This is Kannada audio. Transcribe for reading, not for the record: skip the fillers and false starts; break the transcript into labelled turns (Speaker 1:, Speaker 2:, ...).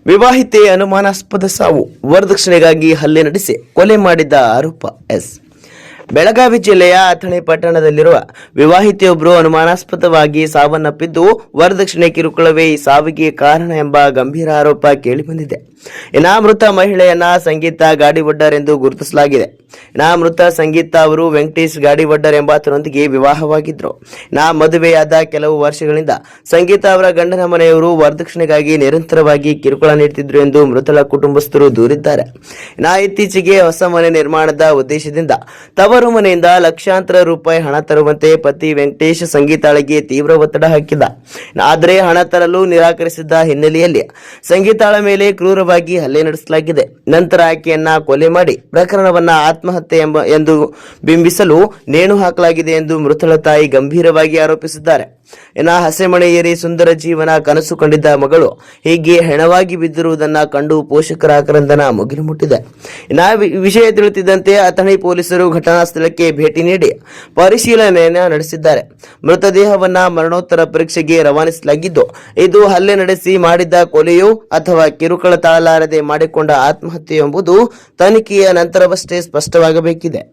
Speaker 1: ವಿವಾಹಿತೆ ಅನುಮಾನಾಸ್ಪದ ಸಾವು, ವರದಕ್ಷಿಣೆಗಾಗಿ ಹಲ್ಲೆ ನಡೆಸಿ ಕೊಲೆ ಮಾಡಿದ ಆರೋಪ ಎಸ್. ಬೆಳಗಾವಿ ಜಿಲ್ಲೆಯ ಅಥಣಿ ಪಟ್ಟಣದಲ್ಲಿರುವ ವಿವಾಹಿತೆಯೊಬ್ಬರು ಅನುಮಾನಾಸ್ಪದವಾಗಿ ಸಾವನ್ನಪ್ಪಿದ್ದು, ವರದಕ್ಷಿಣೆ ಕಿರುಕುಳವೇ ಈ ಸಾವಿಗೆ ಕಾರಣ ಎಂಬ ಗಂಭೀರ ಆರೋಪ ಕೇಳಿಬಂದಿದೆ. ಇನ್ನು ಮೃತ ಮಹಿಳೆಯನ್ನ ಸಂಗೀತ ಗಾಡಿವಡ್ಡರ್ ಎಂದು ಗುರುತಿಸಲಾಗಿದೆ. ಮೃತ ಸಂಗೀತ ಅವರು ವೆಂಕಟೇಶ್ ಗಾಡಿವಡ್ಡರ್ ಎಂಬಾತನೊಂದಿಗೆ ವಿವಾಹವಾಗಿದ್ರು. ಮದುವೆಯಾದ ಕೆಲವು ವರ್ಷಗಳಿಂದ ಸಂಗೀತ ಅವರ ಗಂಡನ ಮನೆಯವರು ವರದಕ್ಷಿಣೆಗಾಗಿ ನಿರಂತರವಾಗಿ ಕಿರುಕುಳ ನೀಡುತ್ತಿದ್ರು ಎಂದು ಮೃತರ ಕುಟುಂಬಸ್ಥರು ದೂರಿದ್ದಾರೆ. ಇತ್ತೀಚೆಗೆ ಹೊಸ ಮನೆ ನಿರ್ಮಾಣದ ಉದ್ದೇಶದಿಂದ ತವರು ಮನೆಯಿಂದ ಲಕ್ಷಾಂತರ ರೂಪಾಯಿ ಹಣ ತರುವಂತೆ ಪತಿ ವೆಂಕಟೇಶ್ ಸಂಗೀತಾಳಿಗೆ ತೀವ್ರ ಒತ್ತಡ ಹಾಕಿದ್ದ. ಆದರೆ ಹಣ ತರಲು ನಿರಾಕರಿಸಿದ್ದ ಹಿನ್ನೆಲೆಯಲ್ಲಿ ಸಂಗೀತಾಳ ಮೇಲೆ ಕ್ರೂರವಾಗಿ ಹಲ್ಲೆ ನಡೆಸಲಾಗಿದೆ. ನಂತರ ಆಕೆಯನ್ನ ಕೊಲೆ ಮಾಡಿ ಪ್ರಕರಣವನ್ನ ಆತ್ಮಹತ್ಯೆ ಎಂದು ಬಿಂಬಿಸಲು ನೇಣು ಹಾಕಲಾಗಿದೆ ಎಂದು ಮೃತಳ ತಾಯಿ ಗಂಭೀರವಾಗಿ ಆರೋಪಿಸಿದ್ದಾರೆ. ಹಸೆಮಣೆ ಏರಿ ಸುಂದರ ಜೀವನ ಕನಸು ಕಂಡಿದ್ದ ಮಗಳು ಹೀಗೆ ಹೆಣವಾಗಿ ಬಿದ್ದಿರುವುದನ್ನ ಕಂಡು ಪೋಷಕರ ಆಕ್ರಂದನ ಮುಗಿಲು ಮುಟ್ಟಿದೆ. ವಿಷಯ ತಿಳಿಯುತ್ತಿದ್ದಂತೆ ಅಥಣಿ ಪೊಲೀಸರು ಘಟನಾ ಸ್ಥಳಕ್ಕೆ ಭೇಟಿ ನೀಡಿ ಪರಿಶೀಲನೆಯನ್ನು ನಡೆಸಿದ್ದಾರೆ. ಮೃತದೇಹವನ್ನ ಮರಣೋತ್ತರ ಪರೀಕ್ಷೆಗೆ ರವಾನಿಸಲಾಗಿದ್ದು, ಇದು ಹಲ್ಲೆ ನಡೆಸಿ ಮಾಡಿದ್ದ ಕೊಲೆಯೋ ಅಥವಾ ಕಿರುಕುಳ ತಾಳಲಾರದೆ ಮಾಡಿಕೊಂಡ ಆತ್ಮಹತ್ಯೆ ಎಂಬುದು ತನಿಖೆಯ ನಂತರವಷ್ಟೇ ಸ್ಪಷ್ಟವಾಗಬೇಕಿದೆ.